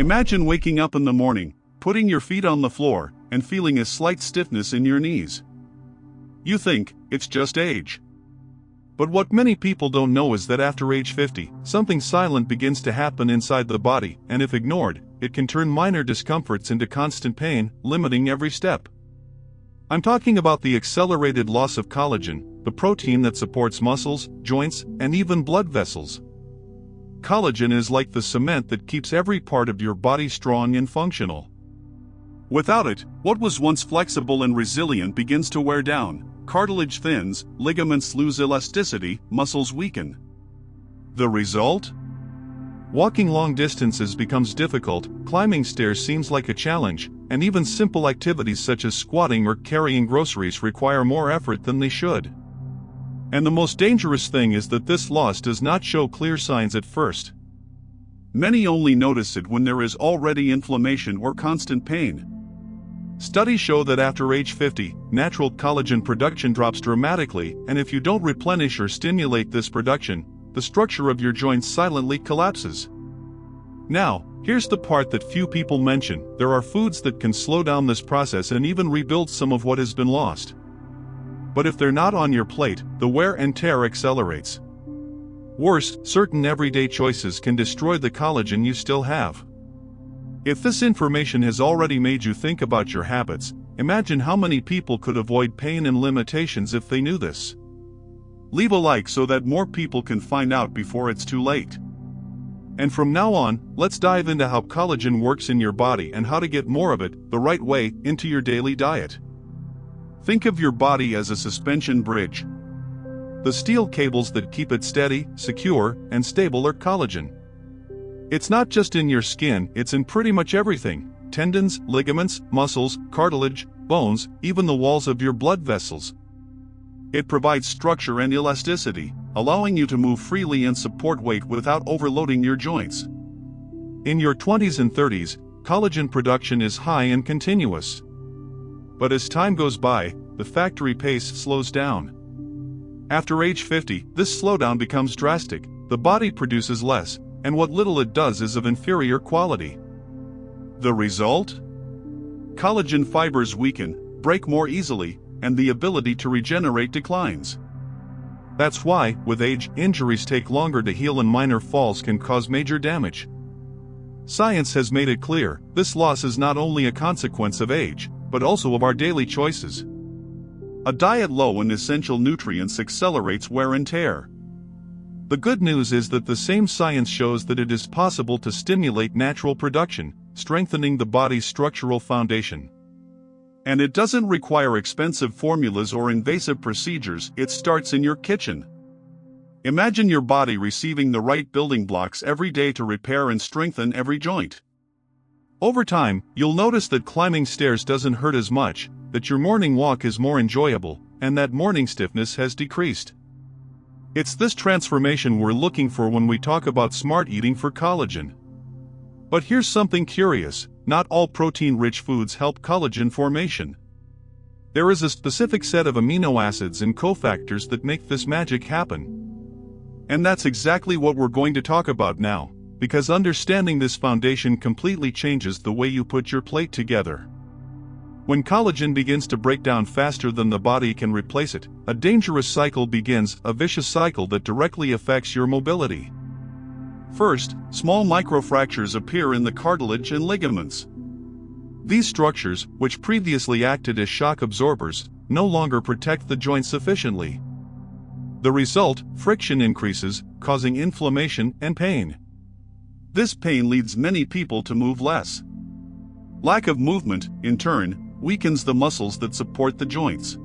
Imagine waking up in the morning, putting your feet on the floor, and feeling a slight stiffness in your knees. You think, it's just age. But what many people don't know is that after age 50, something silent begins to happen inside the body, and if ignored, it can turn minor discomforts into constant pain, limiting every step. I'm talking about the accelerated loss of collagen, the protein that supports muscles, joints, and even blood vessels. Collagen is like the cement that keeps every part of your body strong and functional. Without it, what was once flexible and resilient begins to wear down, cartilage thins, ligaments lose elasticity, muscles weaken. The result? Walking long distances becomes difficult, climbing stairs seems like a challenge, and even simple activities such as squatting or carrying groceries require more effort than they should. And the most dangerous thing is that this loss does not show clear signs at first. Many only notice it when there is already inflammation or constant pain. Studies show that after age 50, natural collagen production drops dramatically, and if you don't replenish or stimulate this production, the structure of your joints silently collapses. Now, here's the part that few people mention: there are foods that can slow down this process and even rebuild some of what has been lost. But if they're not on your plate, the wear and tear accelerates. Worse, certain everyday choices can destroy the collagen you still have. If this information has already made you think about your habits, imagine how many people could avoid pain and limitations if they knew this. Leave a like so that more people can find out before it's too late. And from now on, let's dive into how collagen works in your body and how to get more of it, the right way, into your daily diet. Think of your body as a suspension bridge. The steel cables that keep it steady, secure, and stable are collagen. It's not just in your skin, it's in pretty much everything: tendons, ligaments, muscles, cartilage, bones, even the walls of your blood vessels. It provides structure and elasticity, allowing you to move freely and support weight without overloading your joints. In your 20s and 30s, collagen production is high and continuous. But as time goes by, the factory pace slows down. After age 50, this slowdown becomes drastic. The body produces less, and what little it does is of inferior quality. The result? Collagen fibers weaken, break more easily, and the ability to regenerate declines. That's why, with age, injuries take longer to heal and minor falls can cause major damage. Science has made it clear, this loss is not only a consequence of age, but also of our daily choices. A diet low in essential nutrients accelerates wear and tear. The good news is that the same science shows that it is possible to stimulate natural production, strengthening the body's structural foundation. And it doesn't require expensive formulas or invasive procedures, it starts in your kitchen. Imagine your body receiving the right building blocks every day to repair and strengthen every joint. Over time, you'll notice that climbing stairs doesn't hurt as much, that your morning walk is more enjoyable, and that morning stiffness has decreased. It's this transformation we're looking for when we talk about smart eating for collagen. But here's something curious: not all protein-rich foods help collagen formation. There is a specific set of amino acids and cofactors that make this magic happen. And that's exactly what we're going to talk about now, because understanding this foundation completely changes the way you put your plate together. When collagen begins to break down faster than the body can replace it, a dangerous cycle begins, a vicious cycle that directly affects your mobility. First, small microfractures appear in the cartilage and ligaments. These structures, which previously acted as shock absorbers, no longer protect the joint sufficiently. The result, friction increases, causing inflammation and pain. This pain leads many people to move less. Lack of movement, in turn, weakens the muscles that support the joints.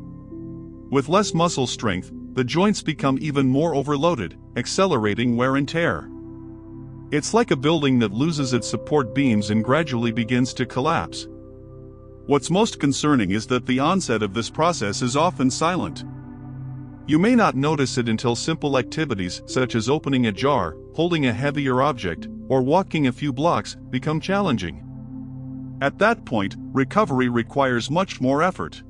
With less muscle strength, the joints become even more overloaded, accelerating wear and tear. It's like a building that loses its support beams and gradually begins to collapse. What's most concerning is that the onset of this process is often silent. You may not notice it until simple activities such as opening a jar, holding a heavier object, or walking a few blocks become challenging. At that point, recovery requires much more effort.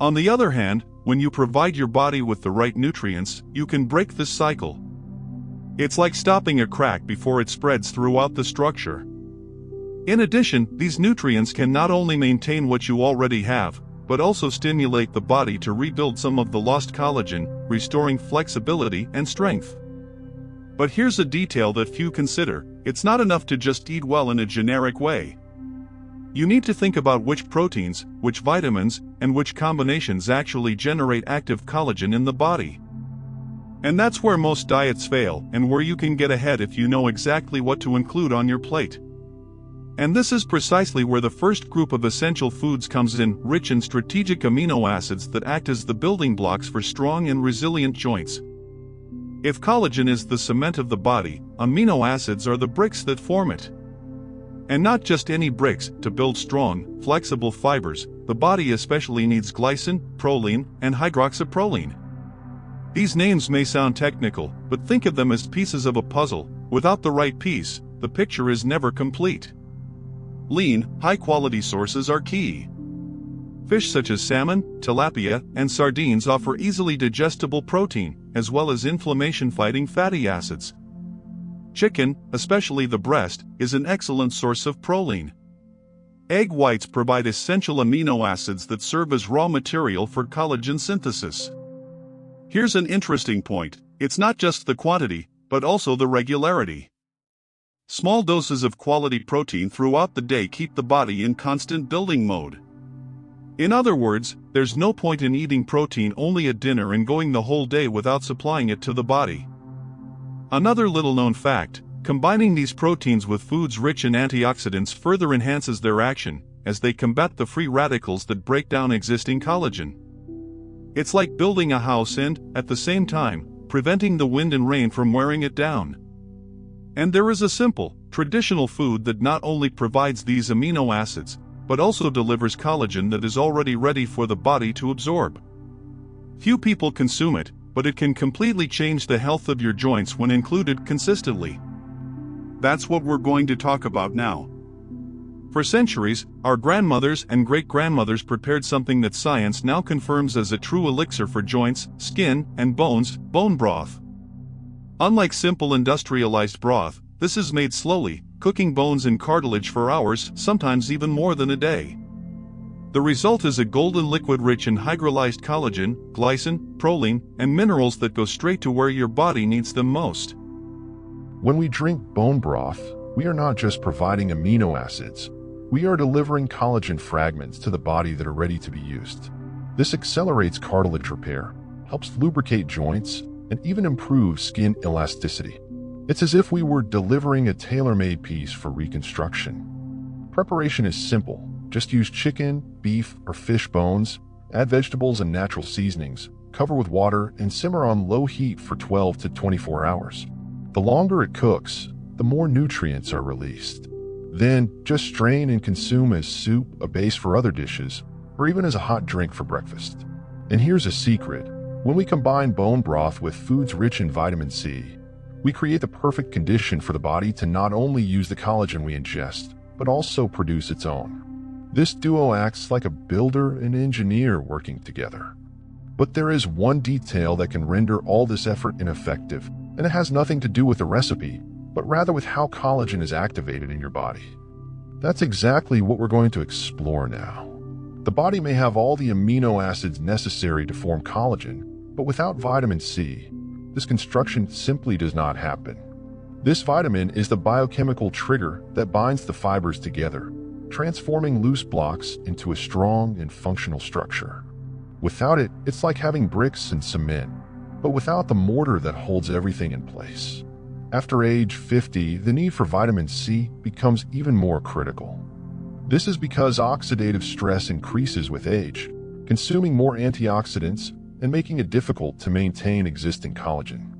On the other hand, when you provide your body with the right nutrients, you can break this cycle. It's like stopping a crack before it spreads throughout the structure. In addition, these nutrients can not only maintain what you already have, but also stimulate the body to rebuild some of the lost collagen, restoring flexibility and strength. But here's a detail that few consider: it's not enough to just eat well in a generic way. You need to think about which proteins, which vitamins, and which combinations actually generate active collagen in the body. And that's where most diets fail, and where you can get ahead if you know exactly what to include on your plate. And this is precisely where the first group of essential foods comes in, rich in strategic amino acids that act as the building blocks for strong and resilient joints. If collagen is the cement of the body, amino acids are the bricks that form it. And not just any bricks. To build strong, flexible fibers, the body especially needs glycine, proline, and hydroxyproline. These names may sound technical, but think of them as pieces of a puzzle. Without the right piece, the picture is never complete. Lean, high-quality sources are key. Fish such as salmon, tilapia, and sardines offer easily digestible protein, as well as inflammation-fighting fatty acids. Chicken, especially the breast, is an excellent source of proline. Egg whites provide essential amino acids that serve as raw material for collagen synthesis. Here's an interesting point: it's not just the quantity, but also the regularity. Small doses of quality protein throughout the day keep the body in constant building mode. In other words, there's no point in eating protein only at dinner and going the whole day without supplying it to the body. Another little-known fact: combining these proteins with foods rich in antioxidants further enhances their action, as they combat the free radicals that break down existing collagen. It's like building a house and, at the same time, preventing the wind and rain from wearing it down. And there is a simple, traditional food that not only provides these amino acids, but also delivers collagen that is already ready for the body to absorb. Few people consume it, but it can completely change the health of your joints when included consistently. That's what we're going to talk about now. For centuries, our grandmothers and great-grandmothers prepared something that science now confirms as a true elixir for joints, skin, and bones: bone broth. Unlike simple industrialized broth, this is made slowly, cooking bones and cartilage for hours, sometimes even more than a day. The result is a golden liquid rich in hydrolyzed collagen, glycine, proline, and minerals that go straight to where your body needs them most. When we drink bone broth, we are not just providing amino acids. We are delivering collagen fragments to the body that are ready to be used. This accelerates cartilage repair, helps lubricate joints, and even improves skin elasticity. It's as if we were delivering a tailor-made piece for reconstruction. Preparation is simple. Just use chicken, beef, or fish bones, add vegetables and natural seasonings, cover with water, and simmer on low heat for 12 to 24 hours. The longer it cooks, the more nutrients are released. Then, just strain and consume as soup, a base for other dishes, or even as a hot drink for breakfast. And here's a secret: when we combine bone broth with foods rich in vitamin C, we create the perfect condition for the body to not only use the collagen we ingest, but also produce its own. This duo acts like a builder and engineer working together. But there is one detail that can render all this effort ineffective, and it has nothing to do with the recipe, but rather with how collagen is activated in your body. That's exactly what we're going to explore now. The body may have all the amino acids necessary to form collagen, but without vitamin C, this construction simply does not happen. This vitamin is the biochemical trigger that binds the fibers together, transforming loose blocks into a strong and functional structure. Without it, it's like having bricks and cement, but without the mortar that holds everything in place. After age 50, the need for vitamin C becomes even more critical. This is because oxidative stress increases with age, consuming more antioxidants and making it difficult to maintain existing collagen.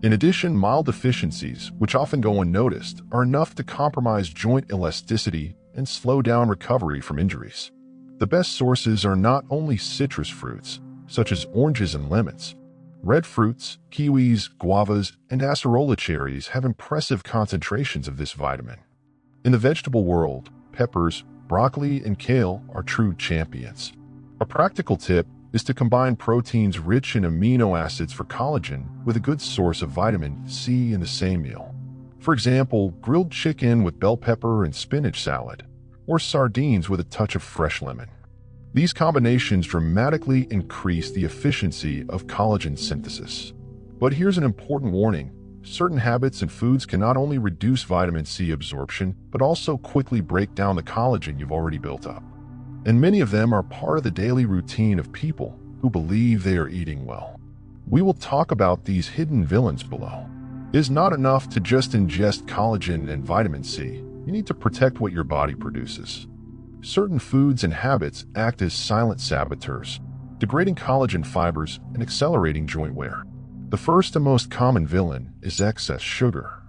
In addition, mild deficiencies, which often go unnoticed, are enough to compromise joint elasticity and slow down recovery from injuries. The best sources are not only citrus fruits, such as oranges and lemons. Red fruits, kiwis, guavas, and acerola cherries have impressive concentrations of this vitamin. In the vegetable world, peppers, broccoli, and kale are true champions. A practical tip is to combine proteins rich in amino acids for collagen with a good source of vitamin C in the same meal. For example, grilled chicken with bell pepper and spinach salad, or sardines with a touch of fresh lemon. These combinations dramatically increase the efficiency of collagen synthesis. But here's an important warning. Certain habits and foods can not only reduce vitamin C absorption, but also quickly break down the collagen you've already built up. And many of them are part of the daily routine of people who believe they are eating well. We will talk about these hidden villains below. It is not enough to just ingest collagen and vitamin C. You need to protect what your body produces. Certain foods and habits act as silent saboteurs, degrading collagen fibers and accelerating joint wear. The first and most common villain is excess sugar.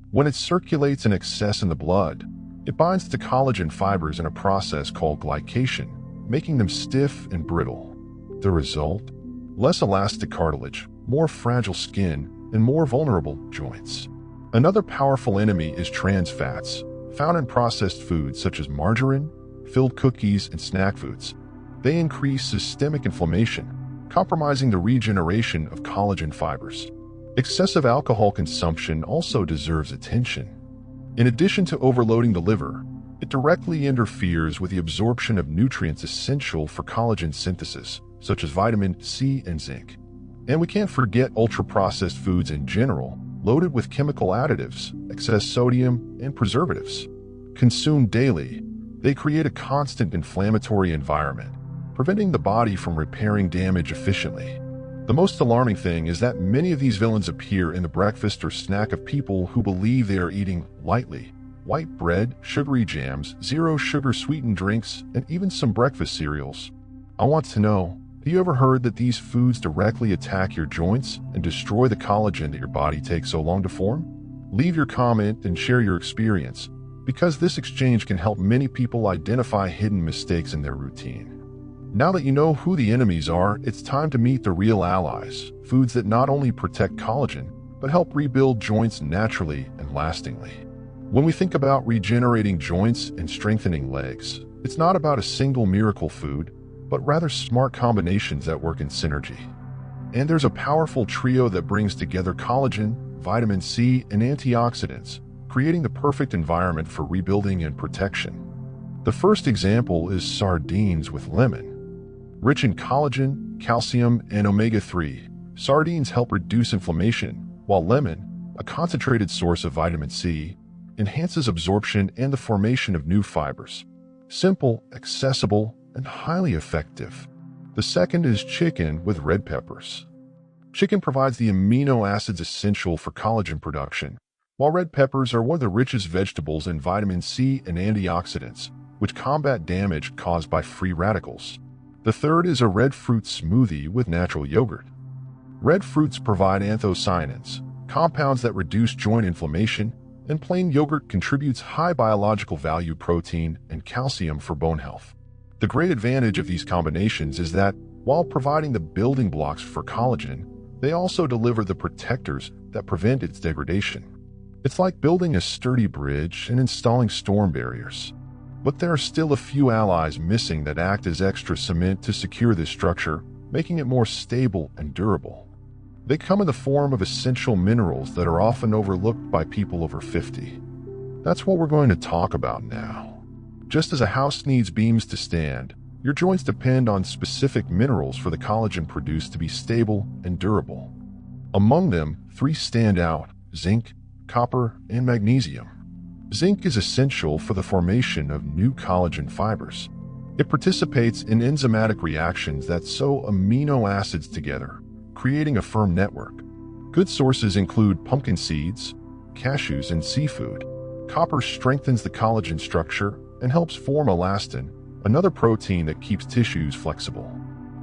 When it circulates in excess in the blood, it binds to collagen fibers in a process called glycation, making them stiff and brittle. The result? Less elastic cartilage, more fragile skin, and more vulnerable joints. Another powerful enemy is trans fats, found in processed foods such as margarine, filled cookies, and snack foods. They increase systemic inflammation, compromising the regeneration of collagen fibers. Excessive alcohol consumption also deserves attention. In addition to overloading the liver, it directly interferes with the absorption of nutrients essential for collagen synthesis, such as vitamin C and zinc. And we can't forget ultra-processed foods in general, loaded with chemical additives, excess sodium, and preservatives. Consumed daily, they create a constant inflammatory environment, preventing the body from repairing damage efficiently. The most alarming thing is that many of these villains appear in the breakfast or snack of people who believe they are eating lightly. White bread, sugary jams, zero-sugar sweetened drinks, and even some breakfast cereals. I want to know, have you ever heard that these foods directly attack your joints and destroy the collagen that your body takes so long to form? Leave your comment and share your experience, because this exchange can help many people identify hidden mistakes in their routine. Now that you know who the enemies are, it's time to meet the real allies, foods that not only protect collagen, but help rebuild joints naturally and lastingly. When we think about regenerating joints and strengthening legs, it's not about a single miracle food, but rather smart combinations that work in synergy. And there's a powerful trio that brings together collagen, vitamin C, and antioxidants, creating the perfect environment for rebuilding and protection. The first example is sardines with lemon. Rich in collagen, calcium, and omega-3, sardines help reduce inflammation, while lemon, a concentrated source of vitamin C, enhances absorption and the formation of new fibers. Simple, accessible, and highly effective. The second is chicken with red peppers. Chicken provides the amino acids essential for collagen production, while red peppers are one of the richest vegetables in vitamin C and antioxidants, which combat damage caused by free radicals. The third is a red fruit smoothie with natural yogurt. Red fruits provide anthocyanins, compounds that reduce joint inflammation, and plain yogurt contributes high biological value protein and calcium for bone health. The great advantage of these combinations is that, while providing the building blocks for collagen, they also deliver the protectors that prevent its degradation. It's like building a sturdy bridge and installing storm barriers. But there are still a few allies missing that act as extra cement to secure this structure, making it more stable and durable. They come in the form of essential minerals that are often overlooked by people over 50. That's what we're going to talk about now. Just as a house needs beams to stand, your joints depend on specific minerals for the collagen produced to be stable and durable. Among them, 3 stand out: zinc, copper, and magnesium. Zinc is essential for the formation of new collagen fibers. It participates in enzymatic reactions that sew amino acids together, creating a firm network. Good sources include pumpkin seeds, cashews, and seafood. Copper strengthens the collagen structure and helps form elastin, another protein that keeps tissues flexible.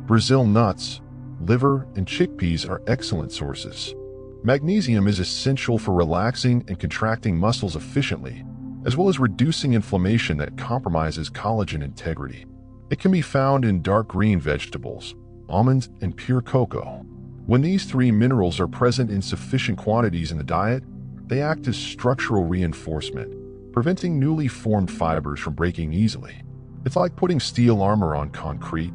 Brazil nuts, liver, and chickpeas are excellent sources. Magnesium is essential for relaxing and contracting muscles efficiently, as well as reducing inflammation that compromises collagen integrity. It can be found in dark green vegetables, almonds, and pure cocoa. When these 3 minerals are present in sufficient quantities in the diet, they act as structural reinforcement, preventing newly formed fibers from breaking easily. It's like putting steel armor on concrete.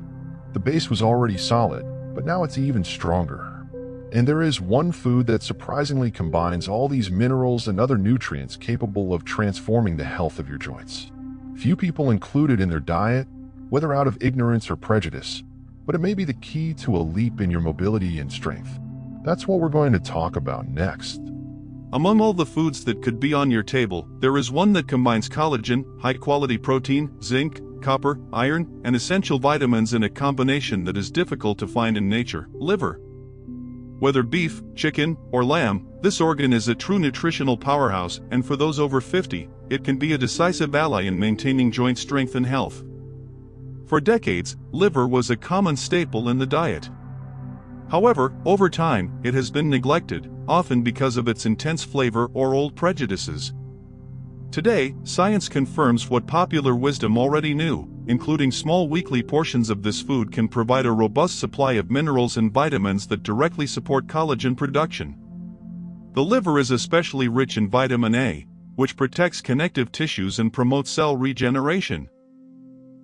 The base was already solid, but now it's even stronger. And there is one food that surprisingly combines all these minerals and other nutrients capable of transforming the health of your joints. Few people include it in their diet, whether out of ignorance or prejudice, but it may be the key to a leap in your mobility and strength. That's what we're going to talk about next. Among all the foods that could be on your table, there is one that combines collagen, high-quality protein, zinc, copper, iron, and essential vitamins in a combination that is difficult to find in nature: liver. Whether beef, chicken, or lamb, this organ is a true nutritional powerhouse, and for those over 50, it can be a decisive ally in maintaining joint strength and health. For decades, liver was a common staple in the diet. However, over time, it has been neglected, often because of its intense flavor or old prejudices. Today, science confirms what popular wisdom already knew, including small weekly portions of this food can provide a robust supply of minerals and vitamins that directly support collagen production. The liver is especially rich in vitamin A, which protects connective tissues and promotes cell regeneration.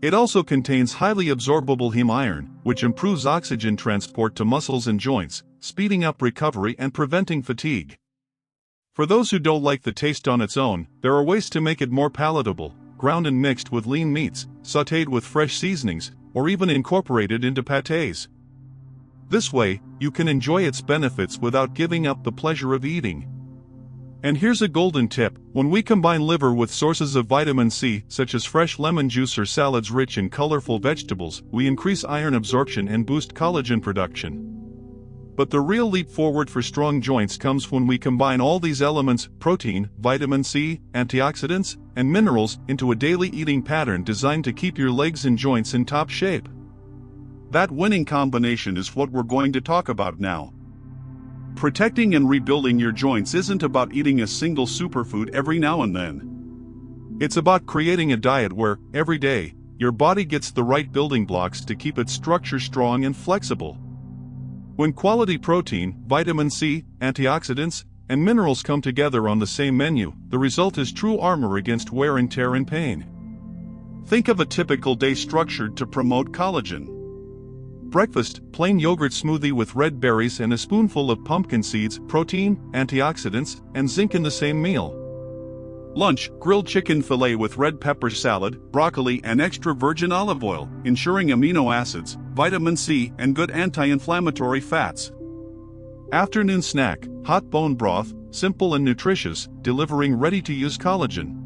It also contains highly absorbable heme iron, which improves oxygen transport to muscles and joints, speeding up recovery and preventing fatigue. For those who don't like the taste on its own, there are ways to make it more palatable: ground and mixed with lean meats, sautéed with fresh seasonings, or even incorporated into pâtés. This way, you can enjoy its benefits without giving up the pleasure of eating. And here's a golden tip: when we combine liver with sources of vitamin C, such as fresh lemon juice or salads rich in colorful vegetables, we increase iron absorption and boost collagen production. But the real leap forward for strong joints comes when we combine all these elements: protein, vitamin C, antioxidants, and minerals into a daily eating pattern designed to keep your legs and joints in top shape. That winning combination is what we're going to talk about now. Protecting and rebuilding your joints isn't about eating a single superfood every now and then. It's about creating a diet where, every day, your body gets the right building blocks to keep its structure strong and flexible. When quality protein, vitamin C, antioxidants, and minerals come together on the same menu, the result is true armor against wear and tear and pain. Think of a typical day structured to promote collagen. Breakfast: plain yogurt smoothie with red berries and a spoonful of pumpkin seeds, protein, antioxidants, and zinc in the same meal. Lunch: grilled chicken fillet with red pepper salad, broccoli, and extra virgin olive oil, ensuring amino acids, vitamin C, and good anti-inflammatory fats. Afternoon snack: hot bone broth, simple and nutritious, delivering ready-to-use collagen.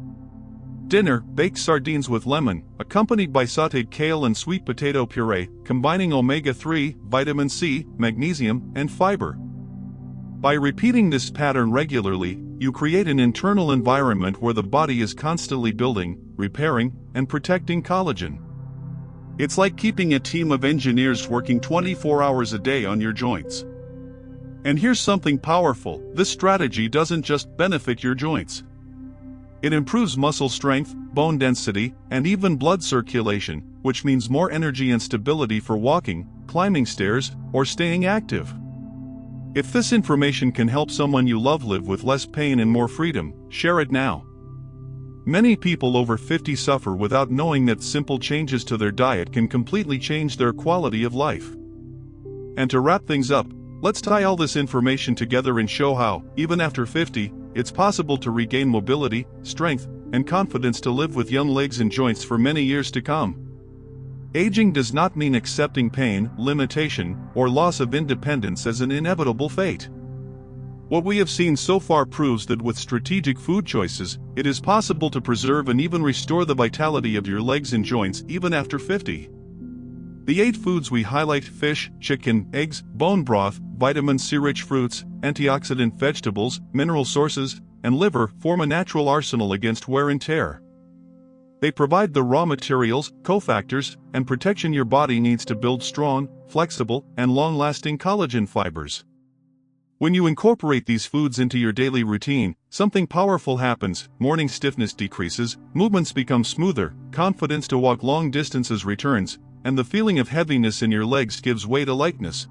Dinner: baked sardines with lemon, accompanied by sautéed kale and sweet potato puree, combining omega-3, vitamin C, magnesium, and fiber. By repeating this pattern regularly, you create an internal environment where the body is constantly building, repairing, and protecting collagen. It's like keeping a team of engineers working 24 hours a day on your joints. And here's something powerful: this strategy doesn't just benefit your joints. It improves muscle strength, bone density, and even blood circulation, which means more energy and stability for walking, climbing stairs, or staying active. If this information can help someone you love live with less pain and more freedom, share it now. Many people over 50 suffer without knowing that simple changes to their diet can completely change their quality of life. And to wrap things up, let's tie all this information together and show how, even after 50, it's possible to regain mobility, strength, and confidence to live with young legs and joints for many years to come. Aging does not mean accepting pain, limitation, or loss of independence as an inevitable fate. What we have seen so far proves that with strategic food choices, it is possible to preserve and even restore the vitality of your legs and joints even after 50. The 8 foods we highlight: fish, chicken, eggs, bone broth, vitamin C-rich fruits, antioxidant vegetables, mineral sources, and liver, form a natural arsenal against wear and tear. They provide the raw materials, cofactors, and protection your body needs to build strong, flexible, and long-lasting collagen fibers. When you incorporate these foods into your daily routine, something powerful happens: morning stiffness decreases, movements become smoother, confidence to walk long distances returns, and the feeling of heaviness in your legs gives way to lightness.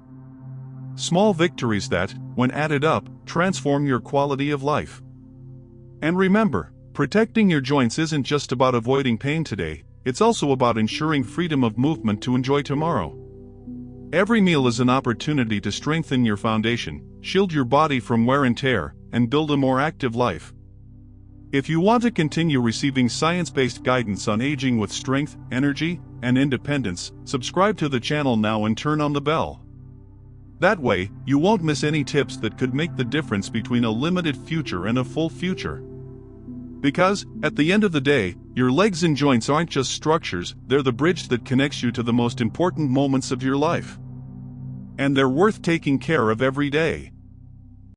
Small victories that, when added up, transform your quality of life. And remember, protecting your joints isn't just about avoiding pain today, it's also about ensuring freedom of movement to enjoy tomorrow. Every meal is an opportunity to strengthen your foundation, shield your body from wear and tear, and build a more active life. If you want to continue receiving science-based guidance on aging with strength, energy, and independence, subscribe to the channel now and turn on the bell. That way, you won't miss any tips that could make the difference between a limited future and a full future. Because, at the end of the day, your legs and joints aren't just structures, they're the bridge that connects you to the most important moments of your life. And they're worth taking care of every day.